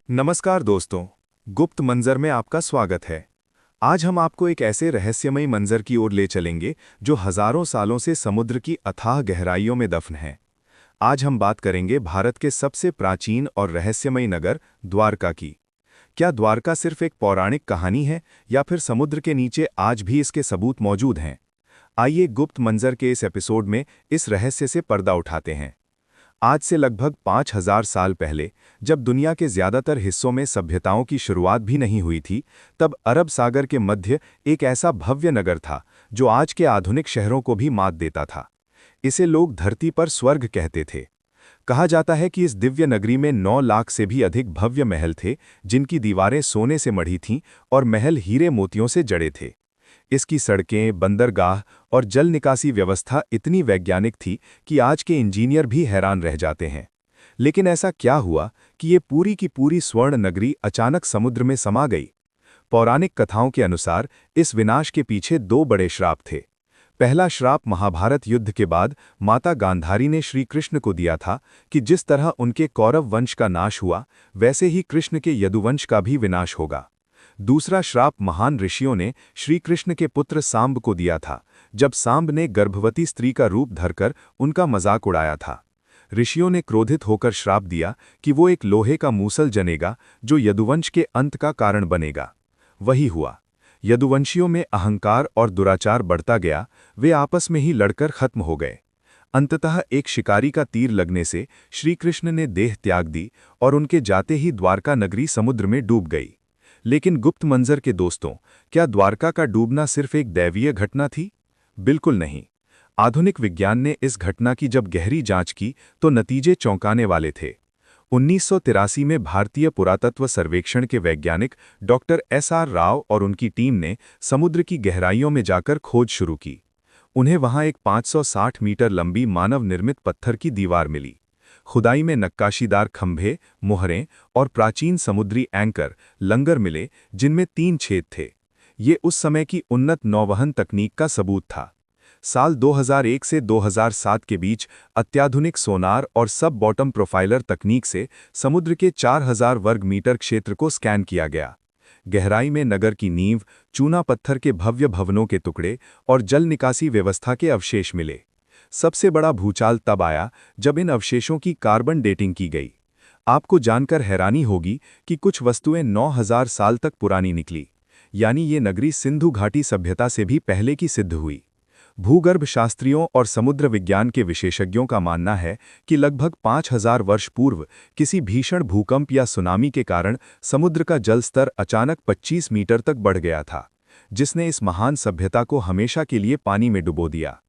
नमस्कार दोस्तों, गुप्त मंजर में आपका स्वागत है। आज हम आपको एक ऐसे रहस्यमयी मंजर की ओर ले चलेंगे जो हजारों सालों से समुद्र की अथाह गहराइयों में दफन है। आज हम बात करेंगे भारत के सबसे प्राचीन और रहस्यमयी नगर द्वारका की। क्या द्वारका सिर्फ एक पौराणिक कहानी है या फिर समुद्र के नीचे आज भी इसके सबूत मौजूद हैं? आइए गुप्त मंजर के इस एपिसोड में इस रहस्य से पर्दा उठाते हैं। आज से लगभग 5000 साल पहले, जब दुनिया के ज्यादातर हिस्सों में सभ्यताओं की शुरुआत भी नहीं हुई थी, तब अरब सागर के मध्य एक ऐसा भव्य नगर था जो आज के आधुनिक शहरों को भी मात देता था। इसे लोग धरती पर स्वर्ग कहते थे। कहा जाता है कि इस दिव्य नगरी में 9 लाख से भी अधिक भव्य महल थे, जिनकी दीवारें सोने से मढ़ी थीं और महल हीरे मोतियों से जड़े थे। इसकी सड़कें, बंदरगाह और जल निकासी व्यवस्था इतनी वैज्ञानिक थी कि आज के इंजीनियर भी हैरान रह जाते हैं। लेकिन ऐसा क्या हुआ कि ये पूरी की पूरी स्वर्ण नगरी अचानक समुद्र में समा गई? पौराणिक कथाओं के अनुसार इस विनाश के पीछे 2 बड़े श्राप थे। पहला श्राप महाभारत युद्ध के बाद माता गांधारी ने श्री कृष्ण को दिया था कि जिस तरह उनके कौरव वंश का नाश हुआ, वैसे ही कृष्ण के यदुवंश का भी विनाश होगा। दूसरा श्राप महान ऋषियों ने श्री कृष्ण के पुत्र सांब को दिया था, जब सांब ने गर्भवती स्त्री का रूप धरकर उनका मजाक उड़ाया था। ऋषियों ने क्रोधित होकर श्राप दिया कि वो एक लोहे का मूसल जनेगा जो यदुवंश के अंत का कारण बनेगा। वही हुआ। यदुवंशियों में अहंकार और दुराचार बढ़ता गया, वे आपस में ही लड़कर खत्म हो गए। अंततः एक शिकारी का तीर लगने से श्री कृष्ण ने देह त्याग दी और उनके जाते ही द्वारका नगरी समुद्र में डूब गई। लेकिन गुप्त मंजर के दोस्तों, क्या द्वारका का डूबना सिर्फ एक दैवीय घटना थी? बिल्कुल नहीं। आधुनिक विज्ञान ने इस घटना की जब गहरी जांच की तो नतीजे चौंकाने वाले थे। 1983 में भारतीय पुरातत्व सर्वेक्षण के वैज्ञानिक डॉक्टर SR राव और उनकी टीम ने समुद्र की गहराइयों में जाकर खोज शुरू की। उन्हें वहां एक 560 मीटर लंबी मानव निर्मित पत्थर की दीवार मिली। खुदाई में नक्काशीदार खंभे, मोहरें और प्राचीन समुद्री एंकर, लंगर मिले, जिनमें 3 छेद थे। ये उस समय की उन्नत नौवहन तकनीक का सबूत था। साल 2001 से 2007 के बीच अत्याधुनिक सोनार और सब बॉटम प्रोफाइलर तकनीक से समुद्र के 4000 वर्ग मीटर क्षेत्र को स्कैन किया गया। गहराई में नगर की नींव, चूना पत्थर के भव्य भवनों के टुकड़े और जल निकासी व्यवस्था के अवशेष मिले। सबसे बड़ा भूचाल तब आया जब इन अवशेषों की कार्बन डेटिंग की गई। आपको जानकर हैरानी होगी कि कुछ वस्तुएं 9000 साल तक पुरानी निकली, यानी ये नगरी सिंधु घाटी सभ्यता से भी पहले की सिद्ध हुई। भूगर्भ शास्त्रियों और समुद्र विज्ञान के विशेषज्ञों का मानना है कि लगभग 5000 वर्ष पूर्व किसी भीषण भूकंप या सुनामी के कारण समुद्र का जल स्तर अचानक 25 मीटर तक बढ़ गया था, जिसने इस महान सभ्यता को हमेशा के लिए पानी में डुबो दिया।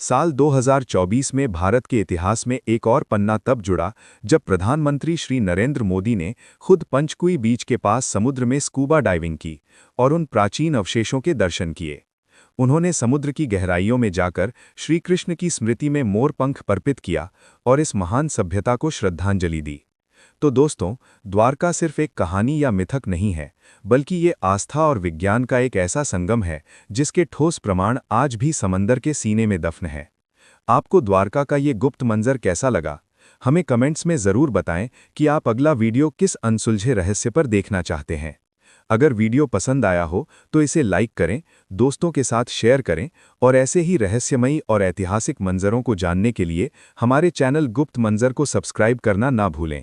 साल 2024 में भारत के इतिहास में एक और पन्ना तब जुड़ा जब प्रधानमंत्री श्री नरेंद्र मोदी ने खुद पंचकुई बीच के पास समुद्र में स्कूबा डाइविंग की और उन प्राचीन अवशेषों के दर्शन किए। उन्होंने समुद्र की गहराइयों में जाकर श्री कृष्ण की स्मृति में मोरपंख अर्पित किया और इस महान सभ्यता को श्रद्धांजलि दी। तो दोस्तों, द्वारका सिर्फ एक कहानी या मिथक नहीं है, बल्कि ये आस्था और विज्ञान का एक ऐसा संगम है जिसके ठोस प्रमाण आज भी समंदर के सीने में दफन है। आपको द्वारका का ये गुप्त मंजर कैसा लगा? हमें कमेंट्स में ज़रूर बताएं कि आप अगला वीडियो किस अनसुलझे रहस्य पर देखना चाहते हैं। अगर वीडियो पसंद आया हो तो इसे लाइक करें, दोस्तों के साथ शेयर करें और ऐसे ही रहस्यमयी और ऐतिहासिक मंजरों को जानने के लिए हमारे चैनल गुप्त मंजर को सब्सक्राइब करना ना भूलें।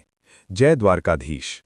जय द्वारकाधीश।